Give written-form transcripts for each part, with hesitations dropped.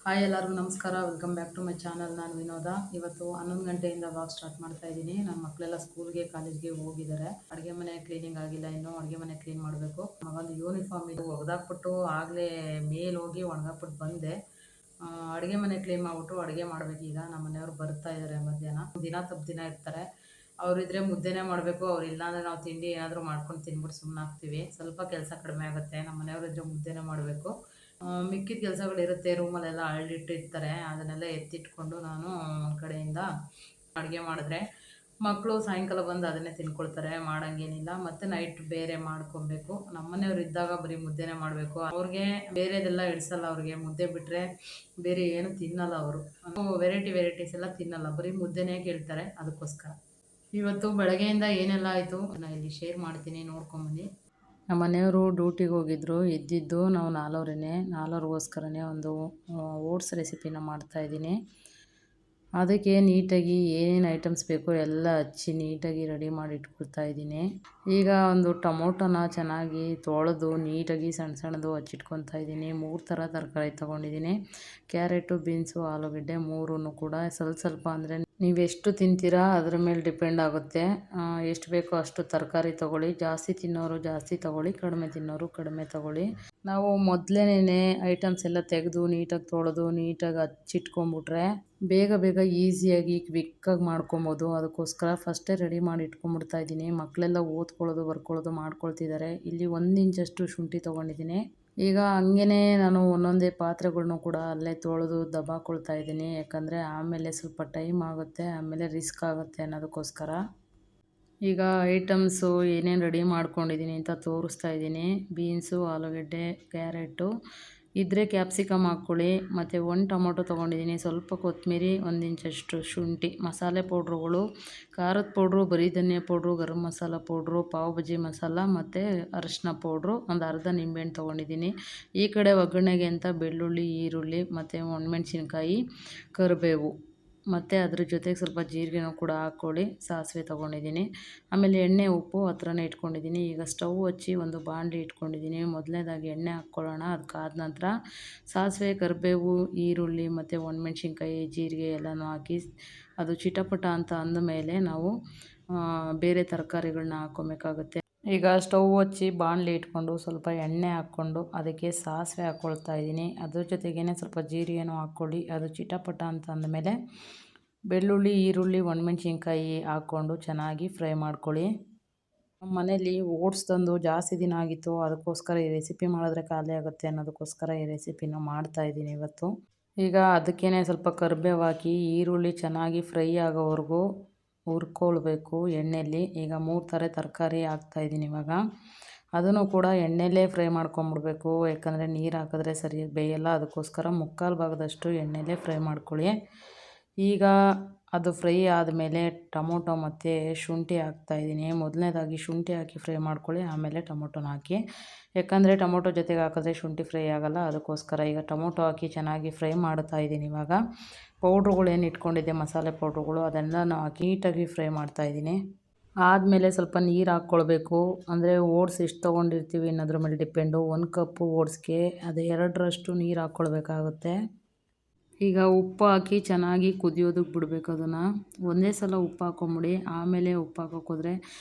Hi ಎಲ್ಲರಿಗೂ ನಮಸ್ಕಾರ. Welcome back to my channel. ನಾನು ವಿನೋದ. ಇವತ್ತು 11 ಗಂಟೆಯಿಂದ ವ್ಲಾಗ್ ಸ್ಟಾರ್ಟ್ ಮಾಡ್ತಾ ಇದ್ದೀನಿ. ನನ್ನ ಮಕ್ಕಳೆಲ್ಲ ಸ್ಕೂಲ್ಗೆ ಕಾಲೇಜ್ಗೆ ಹೋಗಿದ್ದಾರೆ. ಅಡುಗೆ ಮನೆ ಕ್ಲೀನಿಂಗ್ ಆಗಿಲ್ಲ, ಇನ್ನೂ ಅಡುಗೆ ಮನೆ ಕ್ಲೀನ್ ಮಾಡಬೇಕು. ಮಗಂದು ಯೂನಿಫಾರ್ಮ್ ಇದು ಒಗೆದಾಕ್ಬಿಟ್ಟು ಆಗಲೇ ಮೇಲ್ ಹೋಗಿ ಒಣಗಾಕ್ಬಿಟ್ಟು ಬಂದೆ. ಅಡುಗೆ ಮನೆ ಕ್ಲೀನ್ ಮಾಡಿಬಿಟ್ಟು ಅಡುಗೆ ಮಾಡಬೇಕು. ಈಗ ನಮ್ಮ ಮನೆಯವರು ಬರ್ತಾ ಇದ್ದಾರೆ. ಮಧ್ಯಾಹ್ನ ದಿನ ತಪ್ಪು ದಿನ ಇರ್ತಾರೆ. ಅವರಿದ್ರೆ ಮುದ್ದೆನೇ ಮಾಡಬೇಕು, ಅವ್ರು ಇಲ್ಲಾಂದರೆ ನಾವು ತಿಂಡಿ ಏನಾದರೂ ಮಾಡ್ಕೊಂಡು ತಿಂದ್ಬಿಟ್ಟು ಸುಮ್ಮನೆ ಆಗ್ತೀವಿ. ಸ್ವಲ್ಪ ಕೆಲಸ ಕಡಿಮೆ ಆಗುತ್ತೆ. ನಮ್ಮ ಮನೆಯವರಿದ್ರೆ ಮುದ್ದೆನೇ ಮಾಡಬೇಕು. ಮಿಕ್ಕಿದ ಕೆಲಸಗಳಿರುತ್ತೆ. ರೂಮಲ್ಲೆಲ್ಲ ಅರಳಿಟ್ಟಿರ್ತಾರೆ, ಅದನ್ನೆಲ್ಲ ಎತ್ತಿಟ್ಕೊಂಡು ನಾನು ಒಂದು ಕಡೆಯಿಂದ ಅಡುಗೆ ಮಾಡಿದ್ರೆ ಮಕ್ಕಳು ಸಾಯಂಕಾಲ ಬಂದು ಅದನ್ನೇ ತಿನ್ಕೊಳ್ತಾರೆ. ಮಾಡೋಂಗೇನಿಲ್ಲ. ಮತ್ತು ನೈಟ್ ಬೇರೆ ಮಾಡ್ಕೊಬೇಕು. ನಮ್ಮ ಮನೆಯವ್ರು ಇದ್ದಾಗ ಬರೀ ಮುದ್ದೆನೇ ಮಾಡಬೇಕು. ಅವ್ರಿಗೆ ಬೇರೆದೆಲ್ಲ ಇಡಿಸಲ್ಲ. ಅವ್ರಿಗೆ ಮುದ್ದೆ ಬಿಟ್ಟರೆ ಬೇರೆ ಏನು ತಿನ್ನಲ್ಲ. ಅವರು ವೆರೈಟೀಸ್ ಎಲ್ಲ ತಿನ್ನಲ್ಲ, ಬರೀ ಮುದ್ದೆನೇ ಕೇಳ್ತಾರೆ. ಅದಕ್ಕೋಸ್ಕರ ಇವತ್ತು ಬೆಳಗ್ಗೆಯಿಂದ ಏನೆಲ್ಲ ಆಯಿತು ನಾನು ಇಲ್ಲಿ ಶೇರ್ ಮಾಡ್ತೀನಿ, ನೋಡ್ಕೊಂಬನ್ನಿ. ನಮ್ಮ ಮನೆಯವರು ಡ್ಯೂಟಿಗೆ ಹೋಗಿದ್ದರು. ಇದ್ದಿದ್ದು ನಾವು ನಾಲ್ವರಿಗೋಸ್ಕರನೇ ಒಂದು ಓಟ್ಸ್ ರೆಸಿಪಿನ ಮಾಡ್ತಾಯಿದ್ದೀನಿ. ಅದಕ್ಕೆ ನೀಟಾಗಿ ಏನೇನು ಐಟಮ್ಸ್ ಬೇಕೋ ಎಲ್ಲ ಹಚ್ಚಿ ನೀಟಾಗಿ ರೆಡಿ ಮಾಡಿ ಇಟ್ಕೊಳ್ತಾ ಇದ್ದೀನಿ. ಈಗ ಒಂದು ಟೊಮೊಟೊನ ಚೆನ್ನಾಗಿ ತೊಳೆದು ನೀಟಾಗಿ ಸಣ್ಣ ಸಣ್ಣದು ಹಚ್ಚಿಟ್ಕೊತಾ ಇದ್ದೀನಿ. 3 ಥರ ತರಕಾರಿ ತೊಗೊಂಡಿದ್ದೀನಿ. ಕ್ಯಾರೆಟು, ಬೀನ್ಸು, ಆಲೂಗಡ್ಡೆ 3 ಕೂಡ ಸ್ವಲ್ಪ ಅಂದರೆ ನೀವೆಷ್ಟು ತಿಂತೀರಾ ಅದ್ರ ಮೇಲೆ ಡಿಪೆಂಡ್ ಆಗುತ್ತೆ. ಎಷ್ಟು ಬೇಕೋ ಅಷ್ಟು ತರಕಾರಿ ತೊಗೊಳ್ಳಿ. ಜಾಸ್ತಿ ತಿನ್ನೋರು ಜಾಸ್ತಿ ತೊಗೊಳ್ಳಿ, ಕಡಿಮೆ ತಿನ್ನೋರು ಕಡಿಮೆ ತೊಗೊಳ್ಳಿ. ನಾವು ಮೊದಲೇನೆ ಐಟಮ್ಸ್ ಎಲ್ಲ ತೆಗೆದು ನೀಟಾಗಿ ತೊಳೆದು ನೀಟಾಗಿ ಹಚ್ಚಿಟ್ಕೊಂಬಿಟ್ರೆ ಬೇಗ ಈಸಿಯಾಗಿ ಕ್ವಿಕ್ಕಾಗಿ ಮಾಡ್ಕೊಬೋದು. ಅದಕ್ಕೋಸ್ಕರ ಫಸ್ಟೇ ರೆಡಿ ಮಾಡಿ ಇಟ್ಕೊಂಬಿಡ್ತಾ ಇದ್ದೀನಿ. ಮಕ್ಕಳೆಲ್ಲ ಓದ್ಕೊಳ್ಳೋದು ಬರ್ಕೊಳ್ಳೋದು ಮಾಡ್ಕೊಳ್ತಿದ್ದಾರೆ. ಇಲ್ಲಿ 1 ಇಂಚಷ್ಟು ಶುಂಠಿ ತೊಗೊಂಡಿದ್ದೀನಿ. ಈಗ ಹಂಗೇ ನಾನು ಒಂದೊಂದೇ ಪಾತ್ರೆಗಳ್ನೂ ಕೂಡ ಅಲ್ಲೇ ತೊಳೆದು ದಬಾಕೊಳ್ತಾ ಇದ್ದೀನಿ. ಯಾಕಂದರೆ ಆಮೇಲೆ ಸ್ವಲ್ಪ ಟೈಮ್ ಆಗುತ್ತೆ, ಆಮೇಲೆ ರಿಸ್ಕ್ ಆಗುತ್ತೆ ಅನ್ನೋದಕ್ಕೋಸ್ಕರ. ಈಗ ಐಟಮ್ಸು ಏನೇನು ರೆಡಿ ಮಾಡ್ಕೊಂಡಿದ್ದೀನಿ ಅಂತ ತೋರಿಸ್ತಾ ಇದ್ದೀನಿ. ಬೀನ್ಸು, ಆಲೂಗಡ್ಡೆ, ಕ್ಯಾರೆಟು ಇದ್ದರೆ ಕ್ಯಾಪ್ಸಿಕಮ್ ಹಾಕ್ಕೊಳ್ಳಿ. ಮತ್ತು 1 ಟೊಮೊಟೊ ತೊಗೊಂಡಿದ್ದೀನಿ, ಸ್ವಲ್ಪ ಕೊತ್ತಂಬರಿ, 1 ಇಂಚಷ್ಟು ಶುಂಠಿ. ಮಸಾಲೆ ಪೌಡ್ರುಗಳು ಖಾರದ ಪೌಡ್ರು, ಬರೀ ಧನಿಯಾ ಪೌಡ್ರು, ಗರಂ ಮಸಾಲ ಪೌಡ್ರು, ಪಾವ್ ಭಾಜಿ ಮಸಾಲ ಮತ್ತು ಅರಶಿನ ಪೌಡ್ರು, ಒಂದು ಅರ್ಧ ನಿಂಬೆಹಣ್ಣು ತೊಗೊಂಡಿದ್ದೀನಿ. ಈ ಕಡೆ ಒಗ್ಗರಣೆಗೆ ಅಂತ ಬೆಳ್ಳುಳ್ಳಿ, ಈರುಳ್ಳಿ ಮತ್ತು ಒಣಮೆಣ್ಸಿನ್ಕಾಯಿ, ಕರಿಬೇವು ಮತ್ತು ಅದ್ರ ಜೊತೆಗೆ ಸ್ವಲ್ಪ ಜೀರಿಗೆನೂ ಕೂಡ ಹಾಕ್ಕೊಳ್ಳಿ. ಸಾಸಿವೆ ತೊಗೊಂಡಿದ್ದೀನಿ. ಆಮೇಲೆ ಎಣ್ಣೆ, ಉಪ್ಪು ಹತ್ರನೇ ಇಟ್ಕೊಂಡಿದ್ದೀನಿ. ಈಗ ಸ್ಟವ್ ಹಚ್ಚಿ ಒಂದು ಬಾಣಲಿ ಇಟ್ಕೊಂಡಿದ್ದೀನಿ. ಮೊದಲನೇದಾಗಿ ಎಣ್ಣೆ ಹಾಕ್ಕೊಳ್ಳೋಣ. ಅದಕ್ಕಾದ ನಂತರ ಸಾಸಿವೆ, ಕರಿಬೇವು, ಈರುಳ್ಳಿ ಮತ್ತು ಒಣಮೆಣ್ಸಿನ್ಕಾಯಿ, ಜೀರಿಗೆ ಎಲ್ಲನೂ ಹಾಕಿ ಅದು ಚಿಟಪಟ ಅಂತ ಅಂದಮೇಲೆ ನಾವು ಬೇರೆ ತರಕಾರಿಗಳನ್ನ ಹಾಕ್ಕೊಬೇಕಾಗುತ್ತೆ. ಈಗ ಸ್ಟವ್ ಹಚ್ಚಿ ಬಾಣಲಿ ಇಟ್ಕೊಂಡು ಸ್ವಲ್ಪ ಎಣ್ಣೆ ಹಾಕ್ಕೊಂಡು ಅದಕ್ಕೆ ಸಾಸಿವೆ ಹಾಕ್ಕೊಳ್ತಾ ಇದ್ದೀನಿ. ಅದ್ರ ಜೊತೆಗೇ ಸ್ವಲ್ಪ ಜೀರಿಗೆನೂ ಹಾಕ್ಕೊಳ್ಳಿ. ಅದು ಚಿಟಪಟ ಅಂತ ಅಂದಮೇಲೆ ಬೆಳ್ಳುಳ್ಳಿ, ಈರುಳ್ಳಿ, ಒಣಮೆಣ್ಸಿನ್ಕಾಯಿ ಹಾಕ್ಕೊಂಡು ಚೆನ್ನಾಗಿ ಫ್ರೈ ಮಾಡ್ಕೊಳ್ಳಿ. ನಮ್ಮ ಮನೇಲಿ ಓಟ್ಸ್ ತಂದು ಜಾಸ್ತಿ ದಿನ ಆಗಿತ್ತು. ಅದಕ್ಕೋಸ್ಕರ ಈ ರೆಸಿಪಿ ಮಾಡಿದ್ರೆ ಖಾಲಿ ಆಗುತ್ತೆ ಅನ್ನೋದಕ್ಕೋಸ್ಕರ ಈ ರೆಸಿಪಿನ ಮಾಡ್ತಾಯಿದ್ದೀನಿ ಇವತ್ತು. ಈಗ ಅದಕ್ಕೇ ಸ್ವಲ್ಪ ಕರಿಬೇವು ಹಾಕಿ ಈರುಳ್ಳಿ ಚೆನ್ನಾಗಿ ಫ್ರೈ ಆಗೋವರೆಗೂ ಹುರ್ಕೊಳ್ಬೇಕು ಎಣ್ಣೆಯಲ್ಲಿ. ಈಗ 3 ಥರ ತರಕಾರಿ ಹಾಕ್ತಾಯಿದ್ದೀನಿ ಇವಾಗ. ಅದನ್ನು ಕೂಡ ಎಣ್ಣೆಲೇ ಫ್ರೈ ಮಾಡ್ಕೊಂಬಿಡ್ಬೇಕು. ಯಾಕಂದರೆ ನೀರು ಹಾಕಿದ್ರೆ ಸರಿಯಾಗಿ ಬೇಯಲ್ಲ. ಅದಕ್ಕೋಸ್ಕರ 3/4 ಭಾಗದಷ್ಟು ಎಣ್ಣೆಲೇ ಫ್ರೈ ಮಾಡ್ಕೊಳ್ಳಿ. ಈಗ ಅದು ಫ್ರೈ ಆದಮೇಲೆ ಟೊಮೊಟೊ ಮತ್ತು ಶುಂಠಿ ಹಾಕ್ತಾಯಿದ್ದೀನಿ. ಮೊದಲನೇದಾಗಿ ಶುಂಠಿ ಹಾಕಿ ಫ್ರೈ ಮಾಡ್ಕೊಳ್ಳಿ, ಆಮೇಲೆ ಟೊಮೊಟೊನ ಹಾಕಿ. ಯಾಕಂದರೆ ಟೊಮೊಟೊ ಜೊತೆಗೆ ಹಾಕಿದ್ರೆ ಶುಂಠಿ ಫ್ರೈ ಆಗೋಲ್ಲ. ಅದಕ್ಕೋಸ್ಕರ ಈಗ ಟೊಮೊಟೊ ಹಾಕಿ ಚೆನ್ನಾಗಿ ಫ್ರೈ ಮಾಡ್ತಾಯಿದ್ದೀನಿ. ಇವಾಗ ಪೌಡ್ರುಗಳು ಏನು ಇಟ್ಕೊಂಡಿದ್ದೆ ಮಸಾಲೆ ಪೌಡ್ರುಗಳು ಅದೆಲ್ಲನೂ ಹಾಕಿ ನೀಟಾಗಿ ಫ್ರೈ ಮಾಡ್ತಾಯಿದ್ದೀನಿ. ಆದಮೇಲೆ ಸ್ವಲ್ಪ ನೀರು ಹಾಕ್ಕೊಳ್ಬೇಕು. ಅಂದರೆ ಓಟ್ಸ್ ಎಷ್ಟು ತೊಗೊಂಡಿರ್ತೀವಿ ಅನ್ನೋದ್ರ ಮೇಲೆ ಡಿಪೆಂಡು. 1 ಕಪ್ಪು ಓಟ್ಸ್ಗೆ ಅದು 2ರಷ್ಟು ನೀರು ಹಾಕ್ಕೊಳ್ಬೇಕಾಗುತ್ತೆ. ಈಗ ಉಪ್ಪು ಹಾಕಿ ಚೆನ್ನಾಗಿ ಕುದಿಯೋದಕ್ಕೆ ಬಿಡಬೇಕು. ಅದನ್ನು ಒಂದೇ ಸಲ ಉಪ್ಪು ಹಾಕ್ಕೊಂಬಿಡಿ. ಆಮೇಲೆ ಉಪ್ಪು ಹಾಕೋಕ್ಕೋದ್ರೆ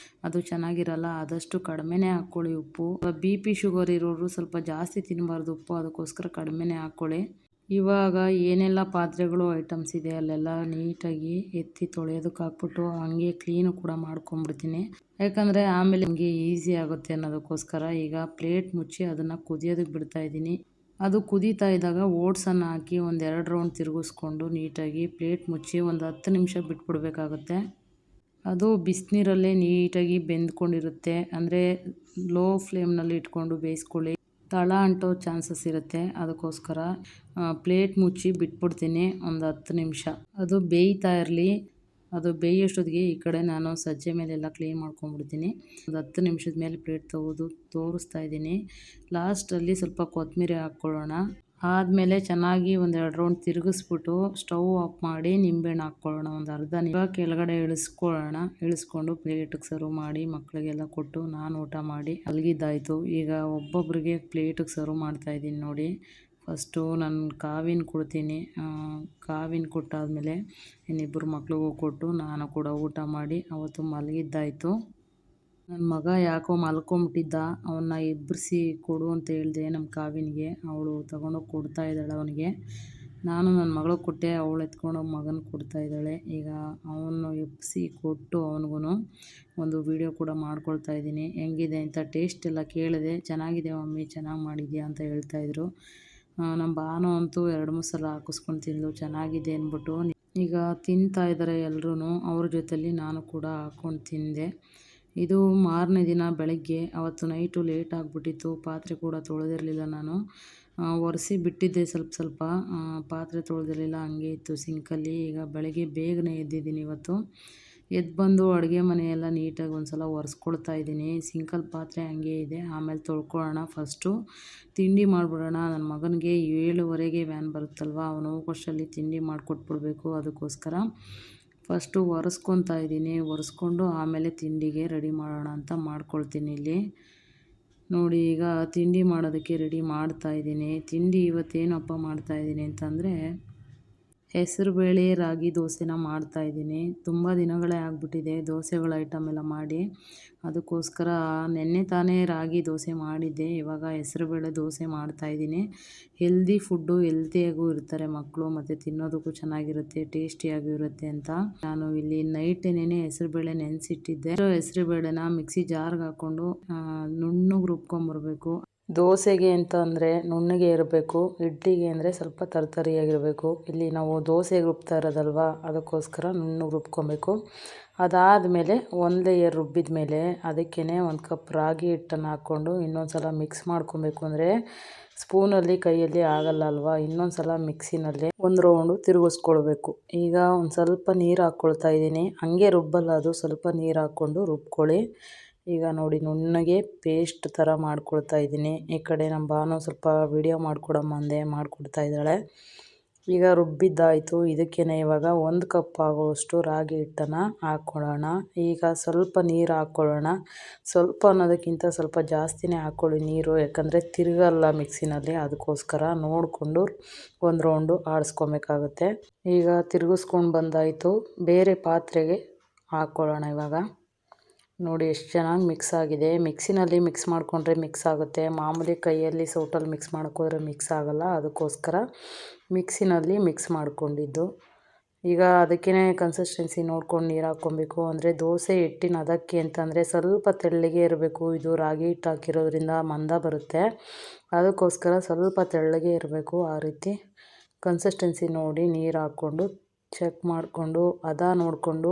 ಅದು ಚೆನ್ನಾಗಿರಲ್ಲ. ಆದಷ್ಟು ಕಡಿಮೆನೇ ಹಾಕ್ಕೊಳ್ಳಿ ಉಪ್ಪು. BP ಶುಗರ್ ಇರೋರು ಸ್ವಲ್ಪ ಜಾಸ್ತಿ ತಿನ್ನಬಾರ್ದು ಉಪ್ಪು. ಅದಕ್ಕೋಸ್ಕರ ಕಡಿಮೆನೇ ಹಾಕ್ಕೊಳ್ಳಿ. ಇವಾಗ ಏನೆಲ್ಲ ಪಾತ್ರೆಗಳು ಐಟಮ್ಸ್ ಇದೆ ಅಲ್ಲೆಲ್ಲ ನೀಟಾಗಿ ಎತ್ತಿ ತೊಳೆಯೋದಕ್ಕೆ ಹಾಕ್ಬಿಟ್ಟು ಹಂಗೆ ಕ್ಲೀನು ಕೂಡ ಮಾಡ್ಕೊಂಬಿಡ್ತೀನಿ. ಯಾಕಂದರೆ ಆಮೇಲೆ ನಮಗೆ ಈಸಿ ಆಗುತ್ತೆ ಅನ್ನೋದಕ್ಕೋಸ್ಕರ. ಈಗ ಪ್ಲೇಟ್ ಮುಚ್ಚಿ ಅದನ್ನು ಕುದಿಯೋದಕ್ಕೆ ಬಿಡ್ತಾಯಿದ್ದೀನಿ. ಅದು ಕುದೀತಾ ಇದ್ದಾಗ ಓಟ್ಸನ್ನು ಹಾಕಿ ಒಂದು 2 ರೌಂಡ್ ತಿರುಗಿಸ್ಕೊಂಡು ನೀಟಾಗಿ ಪ್ಲೇಟ್ ಮುಚ್ಚಿ ಒಂದು 10 ನಿಮಿಷ ಬಿಟ್ಬಿಡ್ಬೇಕಾಗುತ್ತೆ. ಅದು ಬಿಸಿನೀರಲ್ಲೇ ನೀಟಾಗಿ ಬೆಂದ್ಕೊಂಡಿರುತ್ತೆ. ಅಂದರೆ ಲೋ ಫ್ಲೇಮ್ನಲ್ಲಿ ಇಟ್ಕೊಂಡು ಬೇಯಿಸ್ಕೊಳ್ಳಿ, ತಳ ಅಂಟೋ ಚಾನ್ಸಸ್ ಇರುತ್ತೆ. ಅದಕ್ಕೋಸ್ಕರ ಪ್ಲೇಟ್ ಮುಚ್ಚಿ ಬಿಟ್ಬಿಡ್ತೀನಿ ಒಂದು 10 ನಿಮಿಷ. ಅದು ಬೇಯ್ತಾ ಇರಲಿ. ಅದು ಬೇಯೋಷ್ಟೊತ್ತಿಗೆ ಈ ಕಡೆ ನಾನು ಸಜ್ಜೆ ಮೇಲೆಲ್ಲ ಕ್ಲೀನ್ ಮಾಡ್ಕೊಂಬಿಡ್ತೀನಿ. ಒಂದು 10 ನಿಮಿಷದ ಮೇಲೆ ಪ್ಲೇಟ್ ತೆಗೆದು ತೋರಿಸ್ತಾ ಇದ್ದೀನಿ. ಲಾಸ್ಟಲ್ಲಿ ಸ್ವಲ್ಪ ಕೊತ್ತಂಬರಿ ಹಾಕ್ಕೊಳ್ಳೋಣ. ಆದಮೇಲೆ ಚೆನ್ನಾಗಿ ಒಂದು 2 ರೌಂಡ್ ತಿರುಗಿಸ್ಬಿಟ್ಟು ಸ್ಟವ್ ಆಫ್ ಮಾಡಿ ನಿಂಬೆಹಣ್ಣು ಹಾಕ್ಕೊಳ್ಳೋಣ. ಒಂದು ಅರ್ಧ ನಿಂಬೆ ಕೆಳಗಡೆ ಇಳಿಸ್ಕೊಳ್ಳೋಣ. ಇಳಿಸ್ಕೊಂಡು ಪ್ಲೇಟಿಗೆ ಸರ್ವ್ ಮಾಡಿ ಮಕ್ಕಳಿಗೆಲ್ಲ ಕೊಟ್ಟು ನಾನು ಊಟ ಮಾಡಿ ಮಲಗಿದ್ದಾಯಿತು. ಈಗ ಒಬ್ಬೊಬ್ಬರಿಗೆ ಪ್ಲೇಟಿಗೆ ಸರ್ವ್ ಮಾಡ್ತಾಯಿದ್ದೀನಿ ನೋಡಿ. ಫಸ್ಟು ನಾನು ಕಾವಿನ ಕೊಡ್ತೀನಿ. ಕಾವಿನ ಕೊಟ್ಟಾದಮೇಲೆ ಇನ್ನಿಬ್ಬರು ಮಕ್ಳಿಗೂ ಕೊಟ್ಟು ನಾನು ಕೂಡ ಊಟ ಮಾಡಿ ಅವತ್ತು ಮಲಗಿದ್ದಾಯಿತು. ನನ್ನ ಮಗ ಯಾಕೋ ಮಲ್ಕೊಂಬಿಟ್ಟಿದ್ದ, ಅವನ್ನ ಎಬ್ಬರಿಸಿ ಕೊಡು ಅಂತ ಹೇಳಿದೆ ನಮ್ಮ ಕಾವಿನಿಗೆ. ಅವಳು ತೊಗೊಂಡೋಗಿ ಕೊಡ್ತಾ ಇದ್ದಾಳೆ ಅವನಿಗೆ. ನಾನು ನನ್ನ ಮಗಳಿಗೆ ಕೊಟ್ಟೆ, ಅವಳು ಎತ್ಕೊಂಡೋಗಿ ಮಗನಿಗೆ ಕೊಡ್ತಾ ಇದ್ದಾಳೆ. ಈಗ ಅವನು ಎಬ್ಬಿಸಿ ಕೊಟ್ಟು ಅವನಿಗೂ ಒಂದು ವಿಡಿಯೋ ಕೂಡ ಮಾಡ್ಕೊಳ್ತಾ ಇದ್ದೀನಿ. ಹೆಂಗಿದೆ ಅಂತ ಟೇಸ್ಟ್ ಎಲ್ಲ ಕೇಳಿದೆ. ಚೆನ್ನಾಗಿದೆ ಮಮ್ಮಿ, ಚೆನ್ನಾಗಿ ಮಾಡಿದ್ಯಾ ಅಂತ ಹೇಳ್ತಾಯಿದ್ರು. ನಮ್ಮ ಭಾನು ಅಂತೂ 2-3 ಸಲ ಹಾಕಿಸ್ಕೊಂಡು ತಿಂದು ಚೆನ್ನಾಗಿದೆ ಅಂದ್ಬಿಟ್ಟು. ಈಗ ತಿಂತಾ ಇದ್ದಾರೆ ಎಲ್ಲರೂ. ಅವ್ರ ಜೊತೆಲಿ ನಾನು ಕೂಡ ಹಾಕ್ಕೊಂಡು ತಿಂದೆ. ಇದು ಮಾರನೇ ದಿನ ಬೆಳಗ್ಗೆ. ಅವತ್ತು ನೈಟು ಲೇಟ್ ಆಗಿಬಿಟ್ಟಿತ್ತು. ಪಾತ್ರೆ ಕೂಡ ತೊಳೆದಿರಲಿಲ್ಲ ನಾನು. ಒರೆಸಿ ಬಿಟ್ಟಿದ್ದೆ ಸ್ವಲ್ಪ ಪಾತ್ರೆ ತೊಳೆದಿರಲಿಲ್ಲ, ಹಂಗೆ ಇತ್ತು ಸಿಂಕಲ್ಲಿ. ಈಗ ಬೆಳಗ್ಗೆ ಬೇಗನೆ ಎದ್ದಿದ್ದೀನಿ ಇವತ್ತು. ಎದ್ದು ಬಂದು ಅಡುಗೆ ಮನೆಯೆಲ್ಲ ನೀಟಾಗಿ ಒಂದು ಸಲ ಒರೆಸ್ಕೊಳ್ತಾ ಇದ್ದೀನಿ. ಸಿಂಕಲ್ಲಿ ಪಾತ್ರೆ ಹಂಗೆ ಇದೆ, ಆಮೇಲೆ ತೊಳ್ಕೊಳ್ಳೋಣ. ಫಸ್ಟು ತಿಂಡಿ ಮಾಡಿಬಿಡೋಣ. ನನ್ನ ಮಗನಿಗೆ 7:15ಗೆ ವ್ಯಾನ್ ಬರುತ್ತಲ್ವ, ಅವನು ಹೋಗೋಷ್ಟರಲ್ಲಿ ತಿಂಡಿ ಮಾಡಿಕೊಟ್ಬಿಡ್ಬೇಕು. ಅದಕ್ಕೋಸ್ಕರ ಫಸ್ಟು ಒರೆಸ್ಕೊತಾ ಇದ್ದೀನಿ. ಒರೆಸ್ಕೊಂಡು ಆಮೇಲೆ ತಿಂಡಿಗೆ ರೆಡಿ ಮಾಡೋಣ ಅಂತ ಮಾಡ್ಕೊಳ್ತೀನಿ ಇಲ್ಲಿ. ನೋಡಿ, ಈಗ ತಿಂಡಿ ಮಾಡೋದಕ್ಕೆ ರೆಡಿ ಮಾಡ್ತಾಯಿದ್ದೀನಿ. ತಿಂಡಿ ಇವತ್ತೇನಪ್ಪ ಮಾಡ್ತಾಯಿದ್ದೀನಿ ಅಂತಂದರೆ ಹೆಸರುಬೇಳೆ ರಾಗಿ ದೋಸೆನ ಮಾಡ್ತಾಯಿದ್ದೀನಿ. ತುಂಬ ದಿನಗಳೇ ಆಗಿಬಿಟ್ಟಿದೆ ದೋಸೆಗಳ ಐಟಮ್ ಎಲ್ಲ ಮಾಡಿ. ಅದಕ್ಕೋಸ್ಕರ ನೆನ್ನೆ ತಾನೇ ರಾಗಿ ದೋಸೆ ಮಾಡಿದ್ದೆ. ಇವಾಗ ಹೆಸರುಬೇಳೆ ದೋಸೆ ಮಾಡ್ತಾಯಿದ್ದೀನಿ. ಹೆಲ್ದಿ ಫುಡ್ಡು, ಹೆಲ್ತಿಯಾಗೂ ಇರ್ತಾರೆ ಮಕ್ಕಳು, ಮತ್ತು ತಿನ್ನೋದಕ್ಕೂ ಚೆನ್ನಾಗಿರುತ್ತೆ, ಟೇಸ್ಟಿಯಾಗೂ ಇರುತ್ತೆ ಅಂತ ನಾನು ಇಲ್ಲಿ ನೈಟೇನೇ ಹೆಸರುಬೇಳೆ ನೆನೆಸಿಟ್ಟಿದ್ದೆ. ಹೆಸರುಬೇಳೆನ ಮಿಕ್ಸಿ ಜಾರ್ಗೆ ಹಾಕ್ಕೊಂಡು ನುಣ್ಣಗೆ ರುಬ್ಕೊಂಬರ್ಬೇಕು. ದೋಸೆಗೆ ಅಂತ ಅಂದರೆ ನುಣ್ಣಗೆ ಇರಬೇಕು, ಇಡ್ಲಿಗೆ ಅಂದರೆ ಸ್ವಲ್ಪ ತರ್ತರಿಯಾಗಿರಬೇಕು. ಇಲ್ಲಿ ನಾವು ದೋಸೆಗೆ ರುಬ್ತಾ ಇರೋದಲ್ವ, ಅದಕ್ಕೋಸ್ಕರ ನುಣ್ಣಗೆ ರುಬ್ಕೊಬೇಕು. ಅದಾದಮೇಲೆ ಒಂದು ಲೇಯರ್ ರುಬ್ಬಿದ ಮೇಲೆ ಅದಕ್ಕೇ 1 ಕಪ್ ರಾಗಿ ಹಿಟ್ಟನ್ನು ಹಾಕ್ಕೊಂಡು ಇನ್ನೊಂದು ಸಲ ಮಿಕ್ಸ್ ಮಾಡ್ಕೊಬೇಕು. ಅಂದರೆ ಸ್ಪೂನಲ್ಲಿ ಕೈಯಲ್ಲಿ ಆಗಲ್ಲ ಅಲ್ವಾ, ಇನ್ನೊಂದು ಸಲ ಮಿಕ್ಸಿನಲ್ಲಿ ಒಂದು ರೌಂಡು ತಿರುಗಿಸ್ಕೊಳ್ಬೇಕು. ಈಗ ಒಂದು ಸ್ವಲ್ಪ ನೀರು ಹಾಕ್ಕೊಳ್ತಾ ಇದ್ದೀನಿ. ಹಂಗೆ ರುಬ್ಬಲ್ಲ ಅದು, ಸ್ವಲ್ಪ ನೀರು ಹಾಕ್ಕೊಂಡು ರುಬ್ಕೊಳ್ಳಿ. ಈಗ ನೋಡಿ, ನುಣ್ಣಗೆ ಪೇಸ್ಟ್ ಥರ ಮಾಡ್ಕೊಳ್ತಾ ಇದ್ದೀನಿ. ಈ ಕಡೆ ನಮ್ಮ ಭಾನು ಸ್ವಲ್ಪ ವಿಡಿಯೋ ಮಾಡ್ಕೊಡಮ್ಮ ಅಂದೆ, ಮಾಡಿಕೊಡ್ತಾ ಇದ್ದಾಳೆ. ಈಗ ರುಬ್ಬಿದ್ದಾಯಿತು. ಇದಕ್ಕೇ ಇವಾಗ 1 ಕಪ್ ಆಗುವಷ್ಟು ರಾಗಿ ಹಿಟ್ಟನ್ನು ಹಾಕ್ಕೊಳ್ಳೋಣ. ಈಗ ಸ್ವಲ್ಪ ನೀರು ಹಾಕ್ಕೊಳ್ಳೋಣ. ಸ್ವಲ್ಪ ಅನ್ನೋದಕ್ಕಿಂತ ಸ್ವಲ್ಪ ಜಾಸ್ತಿನೇ ಹಾಕ್ಕೊಳ್ಳಿ ನೀರು, ಯಾಕಂದರೆ ತಿರುಗಲ್ಲ ಮಿಕ್ಸಿನಲ್ಲಿ. ಅದಕ್ಕೋಸ್ಕರ ನೋಡಿಕೊಂಡು ಒಂದು ರೌಂಡು ಆಡಿಸ್ಕೊಬೇಕಾಗುತ್ತೆ. ಈಗ ತಿರುಗಿಸ್ಕೊಂಡು ಬಂದಾಯಿತು. ಬೇರೆ ಪಾತ್ರೆಗೆ ಹಾಕ್ಕೊಳ್ಳೋಣ ಇವಾಗ. ನೋಡಿ ಎಷ್ಟು ಚೆನ್ನಾಗಿ ಮಿಕ್ಸ್ ಆಗಿದೆ. ಮಿಕ್ಸಿನಲ್ಲಿ ಮಿಕ್ಸ್ ಮಾಡಿಕೊಂಡ್ರೆ ಮಿಕ್ಸ್ ಆಗುತ್ತೆ, ಮಾಮೂಲಿ ಕೈಯಲ್ಲಿ ಸೌಟಲ್ಲಿ ಮಿಕ್ಸ್ ಮಾಡೋಕ್ಕೋದ್ರೆ ಮಿಕ್ಸ್ ಆಗೋಲ್ಲ. ಅದಕ್ಕೋಸ್ಕರ ಮಿಕ್ಸಿನಲ್ಲಿ ಮಿಕ್ಸ್ ಮಾಡ್ಕೊಂಡಿದ್ದು. ಈಗ ಅದಕ್ಕೇ ಕನ್ಸಿಸ್ಟೆನ್ಸಿ ನೋಡ್ಕೊಂಡು ನೀರು ಹಾಕ್ಕೊಬೇಕು. ಅಂದರೆ ದೋಸೆ ಹಿಟ್ಟಿನ ಅದಕ್ಕೆ ಅಂತಂದರೆ ಸ್ವಲ್ಪ ತೆಳ್ಳಗೆ ಇರಬೇಕು. ಇದು ರಾಗಿ ಹಿಟ್ಟು ಹಾಕಿರೋದ್ರಿಂದ ಮಂದ ಬರುತ್ತೆ, ಅದಕ್ಕೋಸ್ಕರ ಸ್ವಲ್ಪ ತೆಳ್ಳಗೆ ಇರಬೇಕು. ಆ ರೀತಿ ಕನ್ಸಿಸ್ಟೆನ್ಸಿ ನೋಡಿ ನೀರು ಹಾಕ್ಕೊಂಡು ಚೆಕ್ ಮಾಡಿಕೊಂಡು ನೋಡಿಕೊಂಡು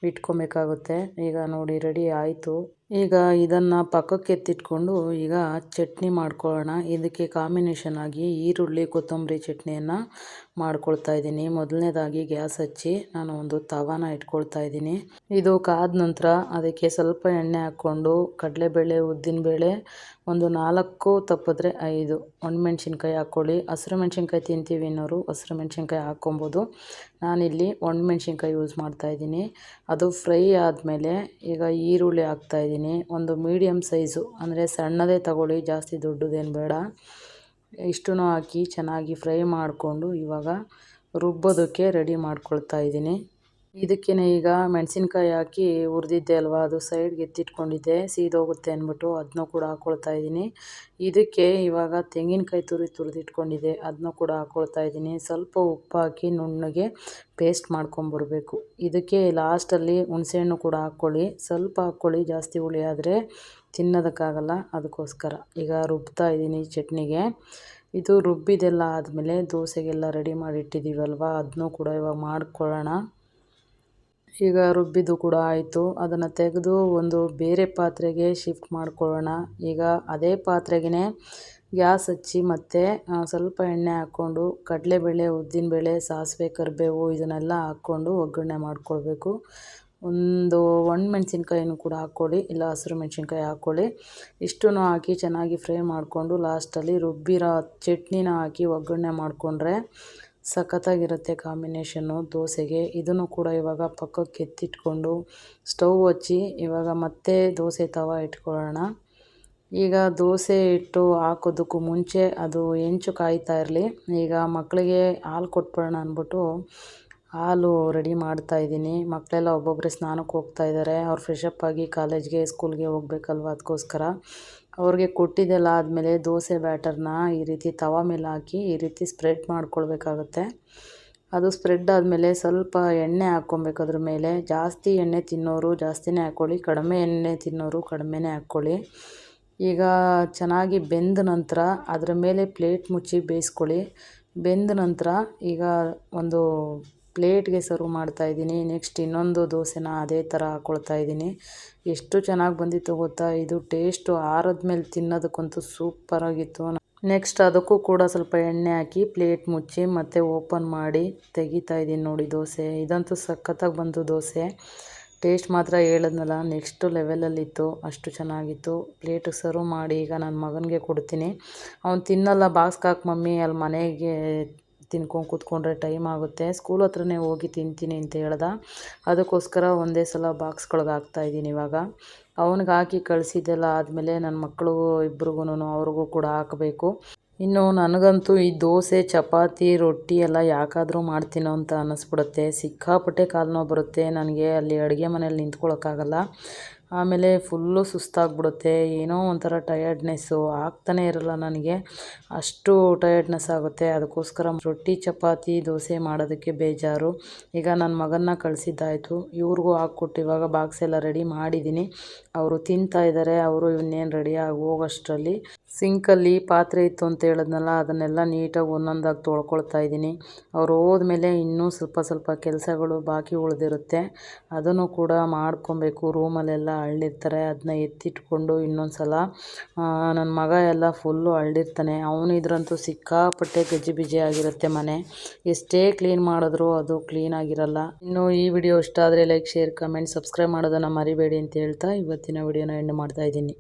ಇಟ್ಕೊಬೇಕಾಗುತ್ತೆ. ಈಗ ನೋಡಿ ರೆಡಿ ಆಯಿತು. ಈಗ ಇದನ್ನು ಪಕ್ಕಕ್ಕೆ ಎತ್ತಿಟ್ಕೊಂಡು ಈಗ ಚಟ್ನಿ ಮಾಡ್ಕೊಳ್ಳೋಣ. ಇದಕ್ಕೆ ಕಾಂಬಿನೇಷನ್ ಆಗಿ ಈರುಳ್ಳಿ ಕೊತ್ತಂಬರಿ ಚಟ್ನಿಯನ್ನು ಮಾಡ್ಕೊಳ್ತಾ ಇದ್ದೀನಿ. ಮೊದಲನೇದಾಗಿ ಗ್ಯಾಸ್ ಹಚ್ಚಿ ನಾನು ಒಂದು ತವಾನ ಇಟ್ಕೊಳ್ತಾ ಇದ್ದೀನಿ. ಇದು ಕಾದ ನಂತರ ಅದಕ್ಕೆ ಸ್ವಲ್ಪ ಎಣ್ಣೆ ಹಾಕ್ಕೊಂಡು ಕಡಲೆಬೇಳೆ, ಉದ್ದಿನಬೇಳೆ ಒಂದು 4 ತಪ್ಪಿದ್ರೆ 5 ಒಣಮೆಣ್ಸಿನ್ಕಾಯಿ ಹಾಕ್ಕೊಳ್ಳಿ. ಹಸಿರು ಮೆಣಸಿನ್ಕಾಯಿ ತಿಂತೀವಿ ಅನ್ನೋರು ಹಸಿರು ಮೆಣಸಿನ್ಕಾಯಿ ಹಾಕ್ಕೊಬೋದು. ನಾನಿಲ್ಲಿ ಒಣಮೆಣ್ಸಿನ್ಕಾಯಿ ಯೂಸ್ ಮಾಡ್ತಾಯಿದ್ದೀನಿ. ಅದು ಫ್ರೈ ಆದಮೇಲೆ ಈಗ ಈರುಳ್ಳಿ ಹಾಕ್ತಾಯಿದ್ದೀನಿ. ಒಂದು ಮೀಡಿಯಮ್ ಸೈಜು, ಅಂದರೆ ಸಣ್ಣದೇ ತಗೊಳ್ಳಿ, ಜಾಸ್ತಿ ದೊಡ್ಡದೇನು ಬೇಡ. ಇಷ್ಟನ್ನು ಹಾಕಿ ಚೆನ್ನಾಗಿ ಫ್ರೈ ಮಾಡಿಕೊಂಡು ಇವಾಗ ರುಬ್ಬೋದಕ್ಕೆ ರೆಡಿ ಮಾಡ್ಕೊಳ್ತಾ ಇದ್ದೀನಿ. ಇದಕ್ಕೇ ಈಗ ಮೆಣಸಿನ್ಕಾಯಿ ಹಾಕಿ ಹುರಿದಿದ್ದೆ ಅಲ್ವಾ, ಅದು ಸೈಡ್ಗೆ ಎತ್ತಿಟ್ಕೊಂಡಿದ್ದೆ, ಸೀದೋಗುತ್ತೆ ಅಂದ್ಬಿಟ್ಟು ಅದನ್ನೂ ಕೂಡ ಹಾಕ್ಕೊಳ್ತಾ ಇದ್ದೀನಿ. ಇದಕ್ಕೆ ಇವಾಗ ತೆಂಗಿನಕಾಯಿ ತುರಿದಿಟ್ಕೊಂಡಿದ್ದೆ, ಅದನ್ನೂ ಕೂಡ ಹಾಕ್ಕೊಳ್ತಾ ಇದ್ದೀನಿ. ಸ್ವಲ್ಪ ಉಪ್ಪು ಹಾಕಿ ನುಣ್ಣಗೆ ಪೇಸ್ಟ್ ಮಾಡ್ಕೊಂಬರ್ಬೇಕು. ಇದಕ್ಕೆ ಲಾಸ್ಟಲ್ಲಿ ಹುಣಸೆಹಣ್ಣು ಕೂಡ ಹಾಕ್ಕೊಳ್ಳಿ, ಸ್ವಲ್ಪ ಹಾಕ್ಕೊಳ್ಳಿ, ಜಾಸ್ತಿ ಹುಳಿ ಆದರೆ ತಿನ್ನೋದಕ್ಕಾಗಲ್ಲ. ಅದಕ್ಕೋಸ್ಕರ ಈಗ ರುಬ್ತಾ ಇದ್ದೀನಿ ಚಟ್ನಿಗೆ. ಇದು ರುಬ್ಬಿದೆಲ್ಲ ಆದಮೇಲೆ ದೋಸೆಗೆಲ್ಲ ರೆಡಿ ಮಾಡಿ ಇಟ್ಟಿದ್ದೀವಲ್ವ, ಅದನ್ನೂ ಕೂಡ ಇವಾಗ ಮಾಡ್ಕೊಳ್ಳೋಣ. ಈಗ ರುಬ್ಬಿದ್ದು ಕೂಡ ಆಯಿತು. ಅದನ್ನು ತೆಗೆದು ಒಂದು ಬೇರೆ ಪಾತ್ರೆಗೆ ಶಿಫ್ಟ್ ಮಾಡ್ಕೊಳ್ಳೋಣ. ಈಗ ಅದೇ ಪಾತ್ರೆಗೆ ಗ್ಯಾಸ್ ಹಚ್ಚಿ ಮತ್ತು ಸ್ವಲ್ಪ ಎಣ್ಣೆ ಹಾಕ್ಕೊಂಡು ಕಡಲೆಬೇಳೆ, ಉದ್ದಿನಬೇಳೆ, ಸಾಸಿವೆ, ಕರಿಬೇವು ಇದನ್ನೆಲ್ಲ ಹಾಕ್ಕೊಂಡು ಒಗ್ಗರಣೆ ಮಾಡ್ಕೊಳ್ಬೇಕು. ಒಂದು ಒಣಮೆಣ್ಸಿನ್ಕಾಯಿನೂ ಕೂಡ ಹಾಕ್ಕೊಳ್ಳಿ, ಇಲ್ಲ ಹಸಿರು ಮೆಣಸಿನ್ಕಾಯಿ ಹಾಕ್ಕೊಳ್ಳಿ. ಇಷ್ಟನ್ನು ಹಾಕಿ ಚೆನ್ನಾಗಿ ಫ್ರೈ ಮಾಡಿಕೊಂಡು ಲಾಸ್ಟಲ್ಲಿ ರುಬ್ಬಿರೋ ಚಟ್ನಿನ ಹಾಕಿ ಒಗ್ಗರಣೆ ಮಾಡಿಕೊಂಡ್ರೆ ಸಖತ್ತಾಗಿರುತ್ತೆ ಕಾಂಬಿನೇಷನ್ನು ದೋಸೆಗೆ. ಇದನ್ನು ಕೂಡ ಇವಾಗ ಪಕ್ಕಕ್ಕೆ ಎತ್ತಿಟ್ಕೊಂಡು ಸ್ಟವ್ ಹಚ್ಚಿ ಇವಾಗ ಮತ್ತೆ ದೋಸೆ ತವ ಇಟ್ಕೊಳ್ಳೋಣ. ಈಗ ದೋಸೆ ಹಿಟ್ಟು ಹಾಕೋದಕ್ಕೂ ಮುಂಚೆ ಅದು ಹೆಂಚು ಕಾಯ್ತಾ ಇರಲಿ. ಈಗ ಮಕ್ಕಳಿಗೆ ಹಾಲು ಕೊಟ್ಬಿಡೋಣ ಅಂದ್ಬಿಟ್ಟು ಹಾಲು ರೆಡಿ ಮಾಡ್ತಾಯಿದ್ದೀನಿ. ಮಕ್ಕಳೆಲ್ಲ ಒಬ್ಬೊಬ್ಬರೇ ಸ್ನಾನಕ್ಕೆ ಹೋಗ್ತಾ ಇದ್ದಾರೆ. ಅವ್ರು ಫ್ರೆಶಪ್ ಆಗಿ ಕಾಲೇಜ್ಗೆ ಸ್ಕೂಲ್ಗೆ ಹೋಗ್ಬೇಕಲ್ವ, ಅದಕ್ಕೋಸ್ಕರ ಅವ್ರಿಗೆ ಕೊಟ್ಟಿದ್ದೆಲ್ಲ ಆದಮೇಲೆ ದೋಸೆ ಬ್ಯಾಟರ್ನ ಈ ರೀತಿ ತವಾ ಮೇಲೆ ಹಾಕಿ ಈ ರೀತಿ ಸ್ಪ್ರೆಡ್ ಮಾಡ್ಕೊಳ್ಬೇಕಾಗತ್ತೆ. ಅದು ಸ್ಪ್ರೆಡ್ ಆದಮೇಲೆ ಸ್ವಲ್ಪ ಎಣ್ಣೆ ಹಾಕ್ಕೊಬೇಕು ಅದ್ರ ಮೇಲೆ. ಜಾಸ್ತಿ ಎಣ್ಣೆ ತಿನ್ನೋರು ಜಾಸ್ತಿನೇ ಹಾಕ್ಕೊಳ್ಳಿ, ಕಡಿಮೆ ಎಣ್ಣೆ ತಿನ್ನೋರು ಕಡಿಮೆನೇ ಹಾಕ್ಕೊಳ್ಳಿ. ಈಗ ಚೆನ್ನಾಗಿ ಬೆಂದ ನಂತರ ಅದರ ಮೇಲೆ ಪ್ಲೇಟ್ ಮುಚ್ಚಿ ಬೇಯಿಸ್ಕೊಳ್ಳಿ. ಬೆಂದ ನಂತರ ಈಗ ಒಂದು ಪ್ಲೇಟ್ಗೆ ಸರ್ವ್ ಮಾಡ್ತಾಯಿದ್ದೀನಿ. ನೆಕ್ಸ್ಟ್ ಇನ್ನೊಂದು ದೋಸೆನ ಅದೇ ಥರ ಹಾಕ್ಕೊಳ್ತಾ ಇದ್ದೀನಿ. ಎಷ್ಟು ಚೆನ್ನಾಗಿ ಬಂದಿತ್ತು ಗೊತ್ತಾ, ಇದು ಟೇಸ್ಟು ಆರಿದ್ಮೇಲೆ ತಿನ್ನೋದಕ್ಕಂತೂ ಸೂಪರಾಗಿತ್ತು. ನೆಕ್ಸ್ಟ್ ಅದಕ್ಕೂ ಕೂಡ ಸ್ವಲ್ಪ ಎಣ್ಣೆ ಹಾಕಿ ಪ್ಲೇಟ್ ಮುಚ್ಚಿ ಮತ್ತೆ ಓಪನ್ ಮಾಡಿ ತೆಗಿತಾ ಇದ್ದೀನಿ ನೋಡಿ ದೋಸೆ. ಇದಂತೂ ಸಖತ್ತಾಗಿ ಬಂತು ದೋಸೆ. ಟೇಸ್ಟ್ ಮಾತ್ರ ಹೇಳಿದ್ನಲ್ಲ, ನೆಕ್ಸ್ಟ್ ಲೆವೆಲಲ್ಲಿತ್ತು, ಅಷ್ಟು ಚೆನ್ನಾಗಿತ್ತು. ಪ್ಲೇಟಿಗೆ ಸರ್ವ್ ಮಾಡಿ ಈಗ ನನ್ನ ಮಗನಿಗೆ ಕೊಡ್ತೀನಿ. ಅವ್ನು ತಿನ್ನಲ್ಲ, ಬಾಕ್ಸ್ಗೆ ಹಾಕಿ ಮಮ್ಮಿ, ಅಲ್ಲಿ ಮನೆಗೆ ತಿನ್ಕೊಂಡು ಕೂತ್ಕೊಂಡ್ರೆ ಟೈಮ್ ಆಗುತ್ತೆ, ಸ್ಕೂಲ್ ಹತ್ರನೇ ಹೋಗಿ ತಿಂತೀನಿ ಅಂತ ಹೇಳ್ದ. ಅದಕ್ಕೋಸ್ಕರ ಒಂದೇ ಸಲ ಬಾಕ್ಸ್ಗಳ್ಗೆ ಹಾಕ್ತಾಯಿದ್ದೀನಿ. ಇವಾಗ ಅವನಿಗೆ ಹಾಕಿ ಕಳಿಸಿದ್ದೆಲ್ಲ ಆದಮೇಲೆ ನನ್ನ ಮಕ್ಕಳು ಇಬ್ರಿಗೂ ಅವ್ರಿಗೂ ಕೂಡ ಹಾಕಬೇಕು. ಇನ್ನು ನನಗಂತೂ ಈ ದೋಸೆ, ಚಪಾತಿ, ರೊಟ್ಟಿ ಎಲ್ಲ ಯಾಕಾದರೂ ಮಾಡ್ತೀನೋ ಅಂತ ಅನ್ನಿಸ್ಬಿಡುತ್ತೆ. ಸಿಕ್ಕಾಪಟ್ಟೆ ಕಾಲು ನೋವು ಬರುತ್ತೆ ನನಗೆ. ಅಲ್ಲಿ ಅಡುಗೆ ಮನೇಲಿ ನಿಂತ್ಕೊಳ್ಳೋಕ್ಕಾಗಲ್ಲ. ಆಮೇಲೆ ಫುಲ್ಲು ಸುಸ್ತಾಗ್ಬಿಡುತ್ತೆ. ಏನೋ ಒಂಥರ ಟಯರ್ಡ್ನೆಸ್ಸು ಆಗ್ತಾನೇ ಇರಲ್ಲ ನನಗೆ, ಅಷ್ಟು ಟಯರ್ಡ್ನೆಸ್ ಆಗುತ್ತೆ. ಅದಕ್ಕೋಸ್ಕರ ರೊಟ್ಟಿ, ಚಪಾತಿ, ದೋಸೆ ಮಾಡೋದಕ್ಕೆ ಬೇಜಾರು. ಈಗ ನನ್ನ ಮಗನ್ನ ಕಳಿಸಿದ್ದಾಯಿತು, ಇವ್ರಿಗೂ ಹಾಕ್ಕೊಟ್ಟು ಇವಾಗ ಬಾಕ್ಸ್ ಎಲ್ಲ ರೆಡಿ ಮಾಡಿದ್ದೀನಿ. ಅವರು ತಿಂತಾ ಇದ್ದಾರೆ. ಅವರು ಇನ್ನೇನು ರೆಡಿಯಾಗಿ ಹೋಗೋಷ್ಟರಲ್ಲಿ ಸಿಂಕಲ್ಲಿ ಪಾತ್ರೆ ಇತ್ತು ಅಂತ ಹೇಳಿದ್ನಲ್ಲ, ಅದನ್ನೆಲ್ಲ ನೀಟಾಗಿ ಒಂದೊಂದಾಗಿ ತೊಳ್ಕೊಳ್ತಾ ಇದ್ದೀನಿ. ಅವ್ರು ಹೋದ್ಮೇಲೆ ಇನ್ನೂ ಸ್ವಲ್ಪ ಕೆಲಸಗಳು ಬಾಕಿ ಉಳಿದಿರುತ್ತೆ, ಅದನ್ನು ಕೂಡ ಮಾಡ್ಕೊಬೇಕು. ರೂಮಲ್ಲೆಲ್ಲ ಅಳ್ಳಿರ್ತಾರೆ, ಅದನ್ನ ಎತ್ತಿಟ್ಕೊಂಡು ಇನ್ನೊಂದು ಸಲ ನನ್ನ ಮಗ ಎಲ್ಲ ಫುಲ್ಲು ಅಳ್ಳಿರ್ತಾನೆ. ಅವನಿದ್ರಂತೂ ಸಿಕ್ಕಾಪಟ್ಟೆ ಗಜಿಬಿಜಿ ಆಗಿರುತ್ತೆ ಮನೆ. ಎಷ್ಟೇ ಕ್ಲೀನ್ ಮಾಡಿದ್ರೂ ಅದು ಕ್ಲೀನಾಗಿರಲ್ಲ. ಇನ್ನು ಈ ವಿಡಿಯೋ ಇಷ್ಟ ಆದರೆ ಲೈಕ್, ಶೇರ್, ಕಮೆಂಟ್, ಸಬ್ಸ್ಕ್ರೈಬ್ ಮಾಡೋದನ್ನು ಮರಿಬೇಡಿ ಅಂತ ಹೇಳ್ತಾ ಇವತ್ತಿನ ವಿಡಿಯೋನ ಎಂಡ್ ಮಾಡ್ತಾಯಿದ್ದೀನಿ.